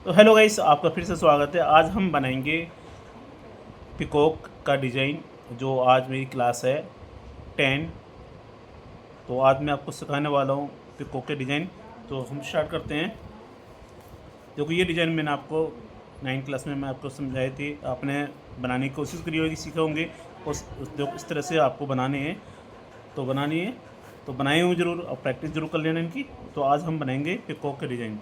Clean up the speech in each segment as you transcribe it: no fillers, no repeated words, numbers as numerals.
तो hello guys, आपका फिर से स्वागत है। आज हम बनाएंगे पिकॉक का डिज़ाइन। जो आज मेरी क्लास है 10, तो आज मैं आपको सिखाने वाला हूँ पिकॉक के डिज़ाइन। तो हम स्टार्ट करते हैं। देखो, ये डिज़ाइन मैंने आपको 9 क्लास में मैं आपको समझाई थी, आपने बनाने की कोशिश करी होगी, सीखे होंगे। देखो, इस तरह से आपको बनाने हैं, तो बनानी है तो बनाए हुए ज़रूर, और प्रैक्टिस जरूर कर लेना इनकी। तो आज हम बनाएंगे पिकॉक के डिज़ाइन।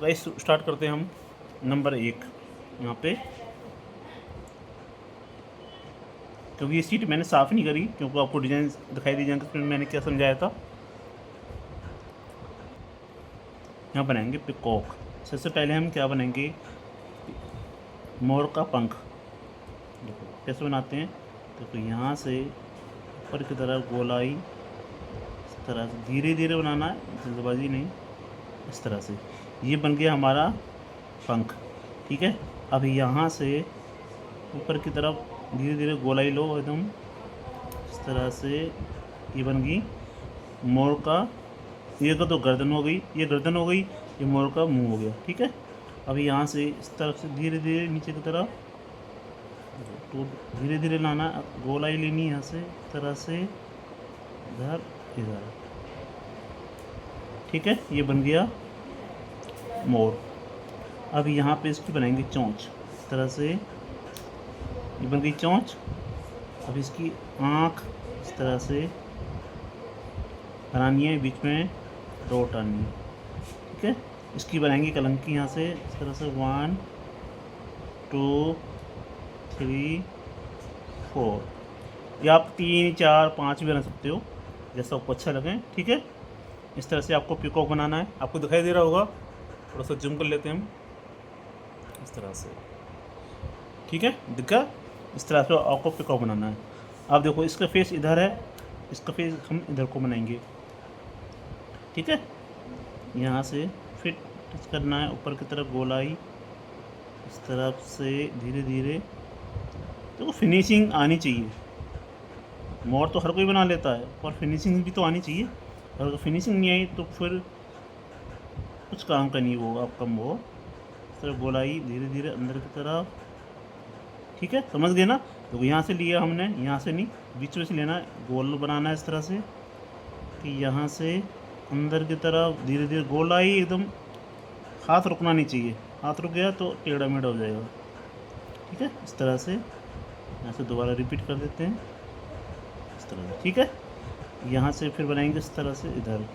गाइस, स्टार्ट करते हैं हम। नंबर 1 यहाँ पे, क्योंकि ये सीट मैंने साफ़ नहीं करी, क्योंकि आपको डिज़ाइन दिखाई दी जाएंगे उसमें मैंने क्या समझाया था। यहाँ बनाएंगे पिकॉक। सबसे पहले हम क्या बनाएंगे, मोर का पंख। देखो कैसे बनाते हैं। देखो, यहाँ से ऊपर की तरफ गोलाई, इस तरह से धीरे धीरे बनाना है, जल्दबाजी नहीं। इस तरह से ये बन गया हमारा पंख। ठीक है, अब यहाँ से ऊपर की तरफ धीरे धीरे गोलाई लो एकदम, इस तरह से ये बन गई मोर का। ये का तो गर्दन हो गई, ये गर्दन हो गई, ये मोर का मुंह हो गया। ठीक है, अब यहाँ से इस तरफ से धीरे धीरे नीचे की तरफ, तो धीरे धीरे लाना, गोलाई लेनी यहाँ से इस तरह से, इधर इधर। ठीक है, ये बन गया मोर। अब यहाँ पे इसकी बनाएंगे चोंच, इस तरह से ये बन गई चोंच। अब इसकी आँख इस तरह से बनानी है, बीच में डॉट आनी है। ठीक है, इसकी बनाएंगे कलंकी यहाँ से इस तरह से 1 2 3 4, या आप 3 4 5 भी बना सकते हो, जैसा आपको अच्छा लगे। ठीक है, इस तरह से आपको पिकॉक बनाना है। आपको दिखाई दे रहा होगा, थोड़ा सा जूम कर लेते हैं हम, इस तरह से। ठीक है, दिखा, इस तरह से आपको पिकॉक बनाना है। अब देखो, इसका फेस इधर है, इसका फेस हम इधर को बनाएंगे। ठीक है, यहाँ से फिट टच करना है, ऊपर की तरफ गोलाई, इस तरफ से धीरे धीरे। देखो, फिनिशिंग आनी चाहिए। मोर तो हर कोई बना लेता है, पर फिनिशिंग भी तो आनी चाहिए। और अगर फिनिशिंग नहीं आई तो फिर कुछ काम का नहीं होगा आपका मोर। इस तरफ गोलाई धीरे धीरे अंदर की तरफ। ठीक है, समझ गए ना। तो यहाँ से लिया हमने, यहाँ से नहीं, बीच में से लेना है, गोल बनाना है इस तरह से कि यहाँ से अंदर की तरफ धीरे धीरे गोलाई एकदम। हाथ रुकना नहीं चाहिए, हाथ रुक गया तो टेढ़ा मेढ़ा हो जाएगा। ठीक है, इस तरह से यहाँ से दोबारा रिपीट कर देते हैं, इस तरह से। ठीक है, यहाँ से फिर बनाएंगे इस तरह से इधर।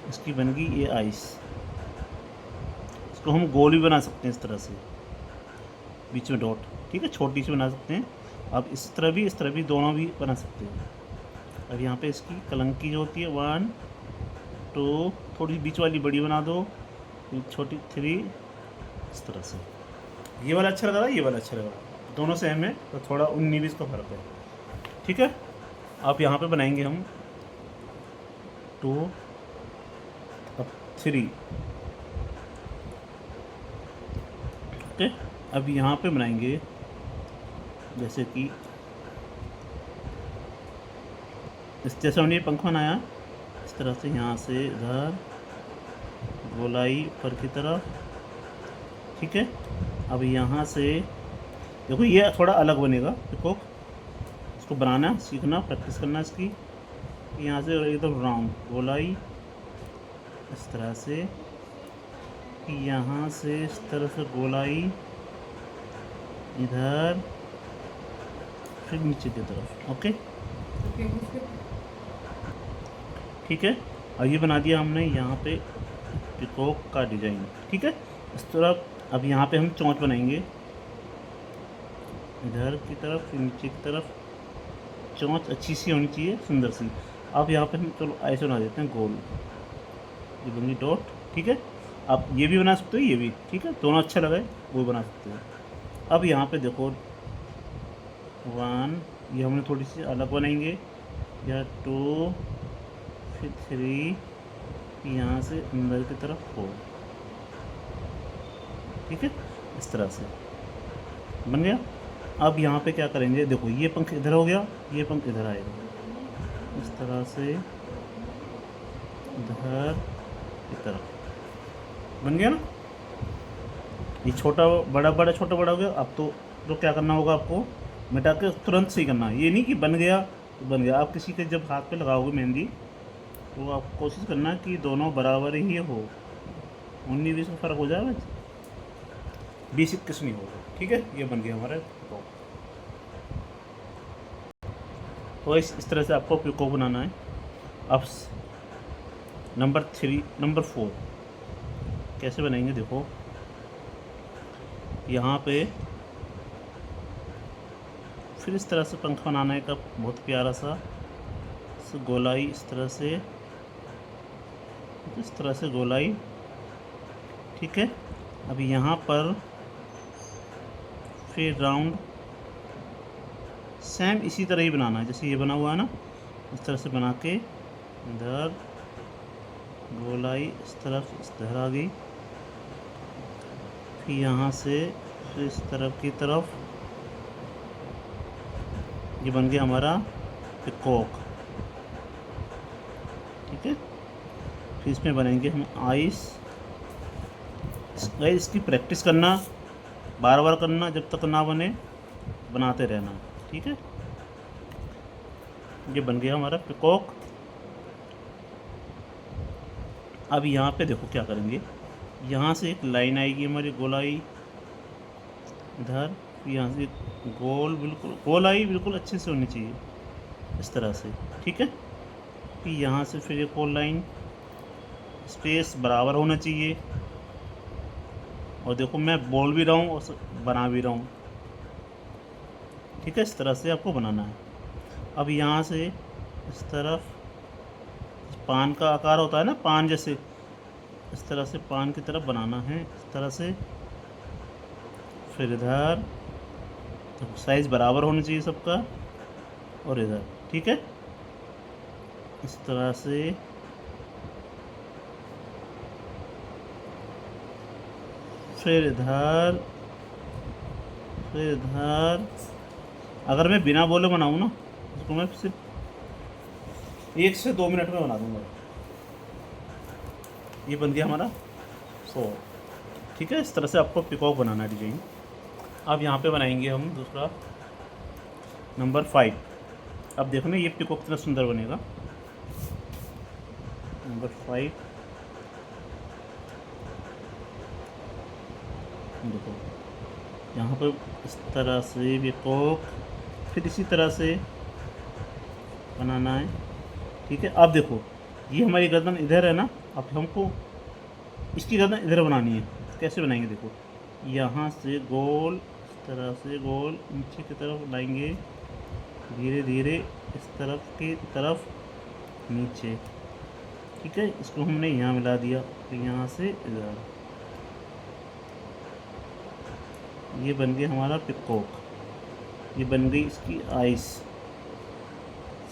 इसकी बन गई ये आइस। इसको हम गोल भी बना सकते हैं इस तरह से, बीच में डॉट। ठीक है, छोटी सी बना सकते हैं। अब इस तरह भी दोनों भी बना सकते हैं। अब यहाँ पे इसकी कलंकी जो होती है 1 2, थोड़ी बीच वाली बड़ी बना दो, छोटी 3, इस तरह से। ये वाला अच्छा लगा, ये वाला अच्छा लगा, दोनों सेम है, तो थोड़ा 19-20 का फर्क है। ठीक है, आप यहाँ पे बनाएंगे हम 2, अब 3। ओके, अब यहाँ पे बनाएंगे जैसे कि इस जैसे हमने पंख बनाया, इस तरह से यहाँ से इधर गोलाई ऊपर की तरफ। ठीक है, अब यहाँ से देखो, ये थोड़ा अलग बनेगा पिकॉक। इसको बनाना सीखना, प्रैक्टिस करना इसकी। यहाँ से एकदम राउंड गोलाई इस तरह से, यहाँ से इस तरह से गोलाई इधर, फिर नीचे की तरफ। ओके, ठीक है, अब ये बना दिया हमने यहाँ पे पिकॉक का डिज़ाइन। ठीक है, इस तरफ। अब यहाँ पे हम चोंच बनाएंगे इधर की तरफ, फिर नीचे की तरफ। चोंच अच्छी सी होनी चाहिए, सुंदर सी। अब यहाँ पे हम चलो ऐसे बना देते हैं गोल, ये बन गई डॉट। ठीक है, आप ये भी बना सकते हो, ये भी। ठीक है, दोनों अच्छा लगा है, वो बना सकते हो। अब यहाँ पे देखो 1, ये हमने थोड़ी सी अलग बनाएंगे, या 2, फिर 3, यहाँ से अंदर की तरफ 4। ठीक है, इस तरह से बन गया। अब यहाँ पे क्या करेंगे, देखो ये पंख इधर हो गया, ये पंख इधर आएगा, इस तरह से इधर की तरफ। बन गया ना। ये छोटा बड़ा बड़ा छोटा बड़ा हो गया। अब तो क्या करना होगा आपको, मिटा के तुरंत सही करना है। ये नहीं कि बन गया तो बन गया। आप किसी के जब हाथ पे लगाओगे मेहंदी तो आप कोशिश करना कि दोनों बराबर ही हो, 19-20 का फ़र्क हो जाएगा, 20-21 नहीं होगा। ठीक है, ये बन गया हमारा पिकॉक। तो इस तरह से आपको पिकॉक बनाना है। अब नंबर 4 कैसे बनाएंगे देखो। यहाँ पे फिर इस तरह से पंख बनाना है, का बहुत प्यारा सा गोलाई, इस तरह से गोलाई। ठीक है, अब यहाँ पर फिर राउंड सेम इसी तरह ही बनाना है जैसे ये बना हुआ है ना, इस तरह से बना के इधर गोलाई इस तरह आ गई। फिर यहाँ से फिर इस तरफ की तरफ ये बन गया हमारा पिकॉक। ठीक है, फिर इसमें बनेंगे हम आइस। इसकी प्रैक्टिस करना, बार बार करना, जब तक ना बने बनाते रहना। ठीक है, ये बन गया हमारा पिकॉक। अब यहाँ पे देखो क्या करेंगे, यहाँ से एक लाइन आएगी हमारी गोलाई इधर, यहाँ से बिल्कुल गोलाई बिल्कुल अच्छे से होनी चाहिए इस तरह से। ठीक है, फिर यहाँ से फिर एक और लाइन, स्पेस बराबर होना चाहिए। और देखो मैं बोल भी रहा हूँ और बना भी रहा हूँ। ठीक है, इस तरह से आपको बनाना है। अब यहाँ से इस तरफ पान का आकार होता है ना, पान जैसे, इस तरह से पान की तरफ बनाना है इस तरह से। फिर इधर तो साइज़ बराबर होना चाहिए सबका, और इधर। ठीक है, इस तरह से फिर इधर अगर मैं बिना बोले बनाऊँ ना, इसको मैं सिर्फ 1 से 2 मिनट में बना दूँगा। ये बन गया हमारा 100। ठीक है, इस तरह से आपको पिकॉक बनाना है डिजाइन। अब यहाँ पे बनाएंगे हम दूसरा नंबर 5। अब देखो ना ये पिकॉक कितना सुंदर बनेगा। नंबर 5 देखो, यहाँ पर इस तरह से पिकॉक, फिर इसी तरह से बनाना है। ठीक है, अब देखो ये हमारी गर्दन इधर है ना, अब हमको इसकी गर्दन इधर बनानी है। कैसे बनाएंगे देखो, यहाँ से गोल, इस तरह से गोल नीचे की तरफ लाएंगे, धीरे धीरे इस तरफ की तरफ नीचे। ठीक है, इसको हमने यहाँ मिला दिया, फिर यहाँ से इधर। ये बन गया हमारा पिकॉक। ये बन गई इसकी आइस।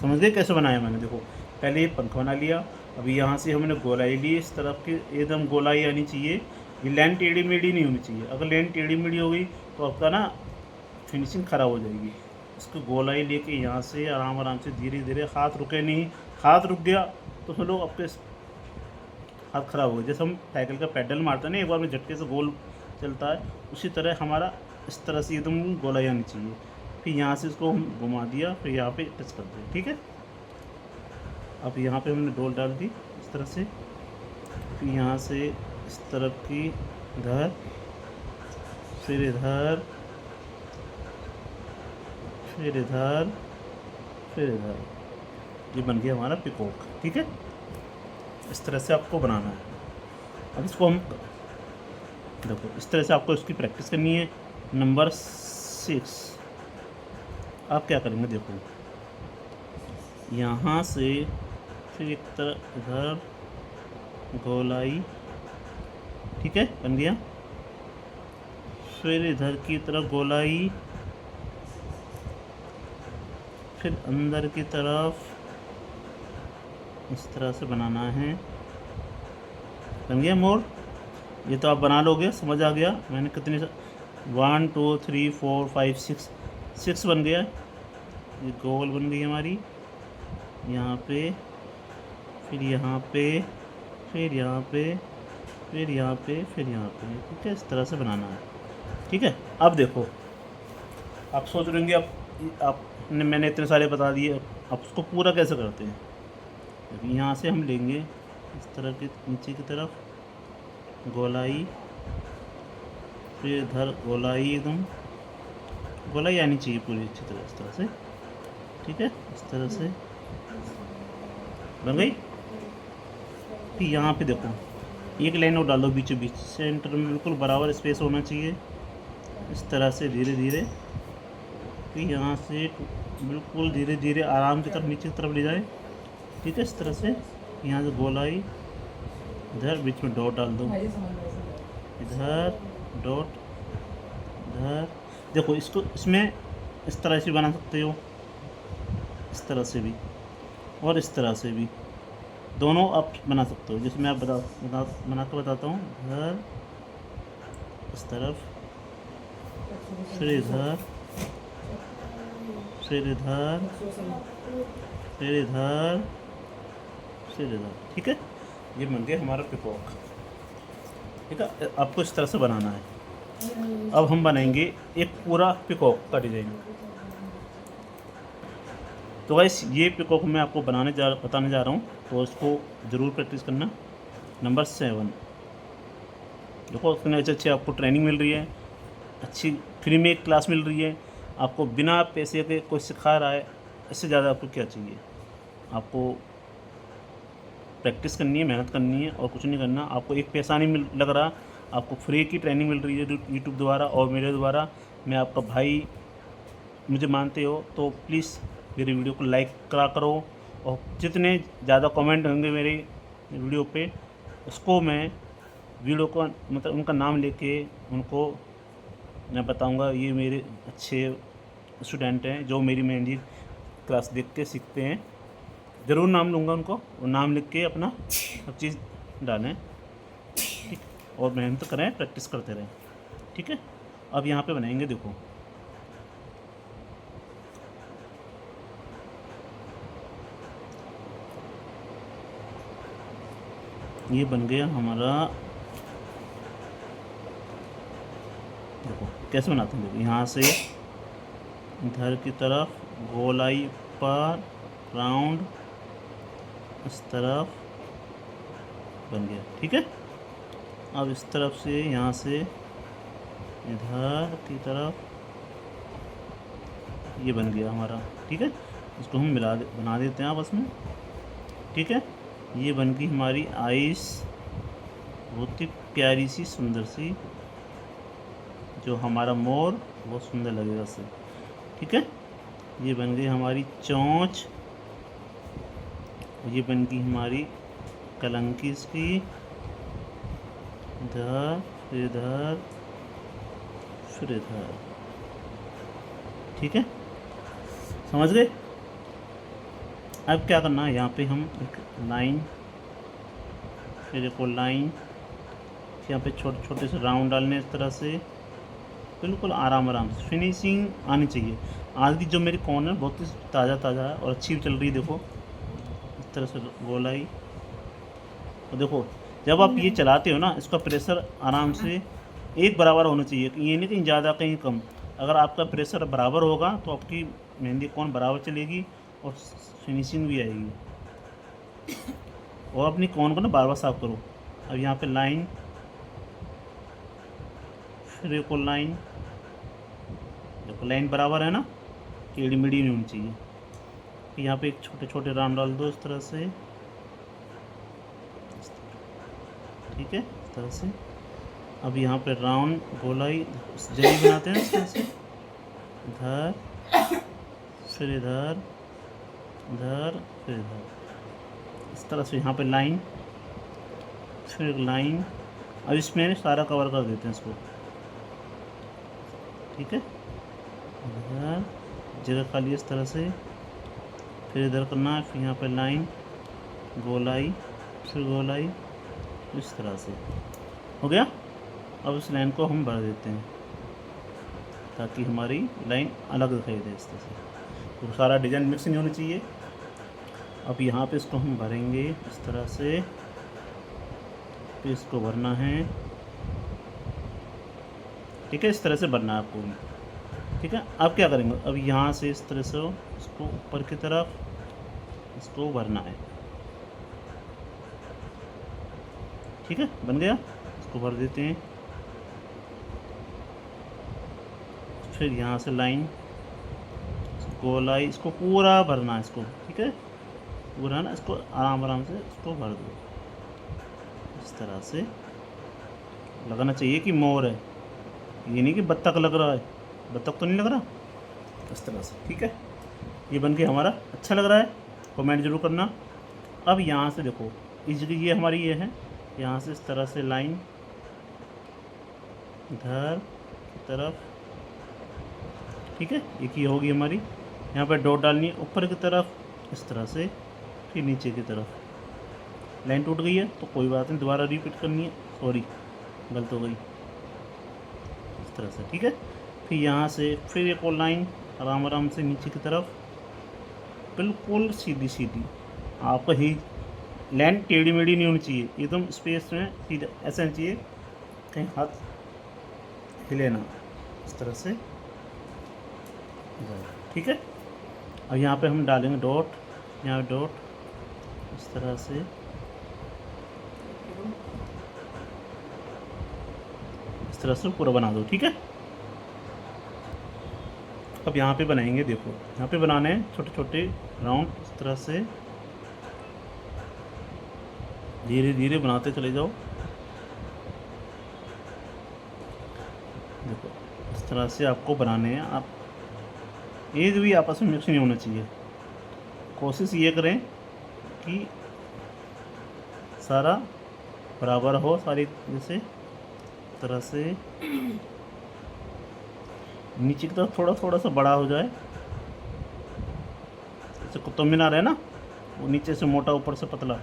समझ गए कैसे बनाया मैंने? देखो पहले ये पंख बना लिया, अभी यहाँ से हमने गोलाई ली, इस तरफ की एकदम गोलाई आनी चाहिए। ये लाइन टेढ़ी मेढ़ी नहीं होनी चाहिए। अगर लाइन टेढ़ी मेढ़ी हो गई तो आपका ना फिनिशिंग ख़राब हो जाएगी। इसको गोलाई लेके यहाँ से आराम से धीरे धीरे, हाथ रुके नहीं, हाथ रुक गया तो समझ लो आपके हाथ ख़राब हो गए। जैसे हम साइकिल का पैडल मारते हैं ना, एक बार में झटके से गोल चलता है, उसी तरह हमारा इस तरह से एकदम गोलाई आनी चाहिए। फिर यहाँ से इसको हम घुमा दिया, फिर यहाँ पे टच कर दिया। ठीक है, अब यहाँ पे हमने डोल डाल दी इस तरह से, फिर यहाँ से इस तरफ की इधर, फिर इधर, फिर इधर, फिर इधर। ये बन गया हमारा पिकॉक। ठीक है, इस तरह से आपको बनाना है। अब इसको हम देखो इस तरह से आपको इसकी प्रैक्टिस करनी है। नंबर 6 आप क्या करेंगे देखो, यहाँ से फिर एक तरह इधर गोलाई। ठीक है, बन गया। फिर इधर की तरफ गोलाई, फिर अंदर की तरफ इस तरह से बनाना है। बन गया मोर। ये तो आप बना लोगे, समझ आ गया मैंने कितने 1 2 3 4 5 6 बन गया। ये गोल बन गई हमारी यहाँ पे, फिर यहाँ पे, फिर यहाँ पे, फिर यहाँ पे, फिर यहाँ पे, ठीक है। इस तरह से बनाना है, ठीक है। अब देखो, आप सोच रहे होंगे आपने, मैंने इतने सारे बता दिए, अब उसको पूरा कैसे करते हैं। अभी यहाँ से हम लेंगे इस तरह के नीचे की तरफ गोलाई, फिर इधर गोलाई, एकदम गोलाई आनी चाहिए पूरी अच्छी तरह, इस तरह से, ठीक है। इस तरह से बन गई। फिर यहाँ पे देखो एक लाइन और डाल दो बीचों बीच, सेंटर में बिल्कुल बराबर स्पेस होना चाहिए, इस तरह से धीरे धीरे। फिर यहाँ से बिल्कुल धीरे धीरे आराम की तरफ नीचे की तरफ ले जाए, ठीक है। इस तरह से यहाँ से गोलाई, इधर बीच में डॉट डाल दो, इधर डॉट, इधर। देखो इसको, इसमें इस तरह से बना सकते हो, इस तरह से भी और इस तरह से भी, दोनों आप बना सकते हो। जैसे मैं आप बना कर बताता हूँ। इधर इस तरफ, फिर इधर, फिर इधर, फिर इधर, फिर इधर, ठीक है। ये बन गया हमारा पिकॉक, ठीक है। आपको इस तरह से बनाना है। अब हम बनाएंगे एक पूरा पिकॉक का डिज़ाइन। तो गाइस ये पिकॉक मैं आपको बताने जा रहा हूँ, तो इसको ज़रूर प्रैक्टिस करना। नंबर 7, देखो कितने अच्छे आपको ट्रेनिंग मिल रही है, अच्छी फ्री में एक क्लास मिल रही है आपको, बिना पैसे के कोई सिखा रहा है। इससे ज़्यादा आपको क्या चाहिए। आपको प्रैक्टिस करनी है, मेहनत करनी है और कुछ नहीं करना। आपको एक पैसा नहीं लग रहा, आपको फ्री की ट्रेनिंग मिल रही है यूट्यूब द्वारा और मेरे द्वारा। मैं आपका भाई, मुझे मानते हो तो प्लीज़ मेरी वीडियो को लाइक करा करो, और जितने ज़्यादा कमेंट होंगे मेरे वीडियो पे, उसको मैं वीडियो को मतलब उनका नाम लेके उनको मैं बताऊंगा ये मेरे अच्छे स्टूडेंट हैं जो मेरी मेहंदी क्लास देख के सीखते हैं। ज़रूर नाम लूँगा उनको, और नाम लिख के अपना सब चीज़ डालें, ठीक। और मेहनत करें, प्रैक्टिस करते रहें, ठीक है। अब यहाँ पे बनाएंगे, देखो ये बन गया हमारा। देखो कैसे बनाते हैं, देखो यहाँ से इधर की तरफ गोलाई पर राउंड, इस तरफ बन गया, ठीक है। अब इस तरफ से यहाँ से इधर की तरफ ये बन गया हमारा, ठीक है। इसको हम बना देते हैं आपस में, ठीक है। ये बन गई हमारी आइस, बहुत ही प्यारी सी सुंदर सी, जो हमारा मोर बहुत सुंदर लगेगा इससे, ठीक है। ये बन गई हमारी चोंच, ये बन गई हमारी कलंकी इसकी, इधर, फिर इधर, फिर इधर, ठीक है। समझ गए। अब क्या करना है, यहाँ पे हम एक लाइन, फिर एक और लाइन, यहाँ पे छोटे छोटे से राउंड डालने, इस तरह से बिल्कुल आराम आराम से फिनिशिंग आनी चाहिए। आज की जो मेरी कॉर्नर बहुत ही ताज़ा ताज़ा है और अच्छी भी चल रही है। देखो इस तरह से गोलाई, और देखो जब आप ये चलाते हो ना, इसका प्रेशर आराम से एक बराबर होना चाहिए, ये नहीं कहीं ज़्यादा कहीं कम। अगर आपका प्रेशर बराबर होगा तो आपकी मेहंदी कौन बराबर चलेगी और फिनिशिंग भी आएगी। और अपनी कौन को ना बार बार साफ करो। अब यहाँ पे लाइन, फिर एक और लाइन, देखो लाइन बराबर है ना, टेढ़ी मेढ़ी नहीं होनी चाहिए। फिर यहाँ पे एक छोटे छोटे राउंड डाल दो इस तरह से, ठीक है, इस तरह से। अब यहाँ पे राउंड गोलाई जली बनाते हैं इस तरह से, इधर, फिर इधर, इधर, फिर इधर, इस तरह से। यहाँ पे लाइन, फिर एक लाइन। अब इसमें सारा कवर कर देते हैं इसको, ठीक है। इधर जगह खाली इस तरह से, फिर इधर करना है, फिर यहाँ पे लाइन, गोलाई, फिर गोलाई, इस तरह से हो गया। अब इस लाइन को हम भर देते हैं ताकि हमारी लाइन अलग दिखाई दे इस तरह से, तो सारा डिज़ाइन मिक्स नहीं होना चाहिए। अब यहाँ पे इसको हम भरेंगे इस तरह से, स्पेस को भरना है, ठीक है। इस तरह से भरना है आपको भी, ठीक है। अब क्या करेंगे, अब यहाँ से इस तरह से इसको ऊपर की तरफ इसको भरना है, ठीक है। बन गया, इसको भर देते हैं। फिर यहाँ से लाइन गोलाई, इसको पूरा भरना है इसको, ठीक है। पूरा ना, इसको आराम आराम से इसको भर दो। इस तरह से लगना चाहिए कि मोर है, ये नहीं कि बत्तख लग रहा है। बत्तख तो नहीं लग रहा। इस तरह से, ठीक है। ये बन के हमारा अच्छा लग रहा है, कमेंट जरूर करना। अब यहाँ से देखो, ये हमारी ये है, यहाँ से इस तरह से लाइन इधर की तरफ, ठीक है। एक ही होगी हमारी। यहाँ पर डॉट डालनी है ऊपर की तरफ इस तरह से, फिर नीचे की तरफ। लाइन टूट गई है तो कोई बात नहीं, दोबारा रिपीट करनी है। सॉरी, गलत हो गई। इस तरह से, ठीक है। फिर यहाँ से फिर एक और लाइन आराम आराम से नीचे की तरफ, बिल्कुल सीधी सीधी। आपका ही लाइन टेढ़ी मेढ़ी नहीं होनी चाहिए, एकदम स्पेस में सीधा ऐसा नहीं चाहिए, कहीं हाथ हिले ना। इस तरह से, ठीक है। अब यहाँ पे हम डालेंगे डॉट, यहाँ डॉट इस तरह से, इस तरह से पूरा बना दो, ठीक है। अब यहाँ पे बनाएंगे, देखो यहाँ पे बनाने हैं छोटे छोटे राउंड। इस तरह से धीरे धीरे बनाते चले जाओ। देखो इस तरह से आपको बनाने हैं। आप एज भी आपस में मिक्स नहीं होना चाहिए। कोशिश ये करें कि सारा बराबर हो, सारी जैसे तरह से नीचे की तरफ थोड़ा सा बड़ा हो जाए। जैसे कुतुब मीनार है ना, वो नीचे से मोटा ऊपर से पतला,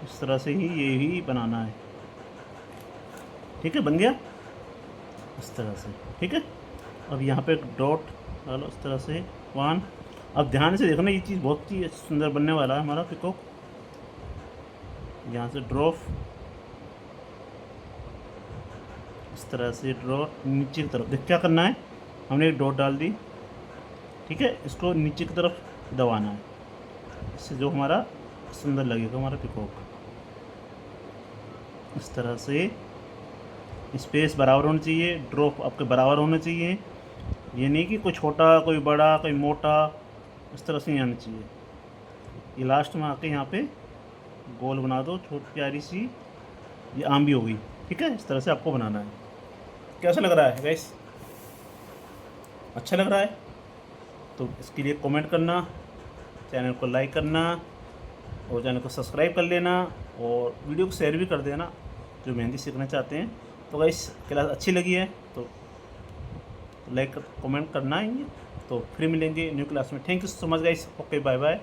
इस तरह से ही ये ही बनाना है, ठीक है। बन गया इस तरह से, ठीक है। अब यहाँ पे डॉट डालो इस तरह से 1। अब ध्यान से देखना, ये चीज़ बहुत ही सुंदर बनने वाला है हमारा पिकॉक। यहाँ से ड्रॉप इस तरह से, ड्रॉप नीचे की तरफ। देख क्या करना है, हमने एक डॉट डाल दी, ठीक है। इसको नीचे की तरफ दबाना है, इससे जो हमारा सुंदर लगेगा हमारा पिकॉक। इस तरह से स्पेस बराबर होना चाहिए, ड्रॉप आपके बराबर होना चाहिए। ये नहीं कि कोई छोटा कोई बड़ा कोई मोटा, इस तरह से नहीं आना चाहिए। ये लास्ट में आके यहाँ पे गोल बना दो, छोटी प्यारी सी। ये आम भी होगी, ठीक है। इस तरह से आपको बनाना है। कैसा लग रहा है गाइस? अच्छा लग रहा है तो इसके लिए कमेंट करना, चैनल को लाइक करना और चैनल को सब्सक्राइब कर लेना, और वीडियो को शेयर भी कर देना जो मेहंदी सीखना चाहते हैं। तो गाइस क्लास अच्छी लगी है तो लाइक कमेंट करना ही। तो फिर मिलेंगे न्यू क्लास में। Thank you so much guys. Okay, bye bye.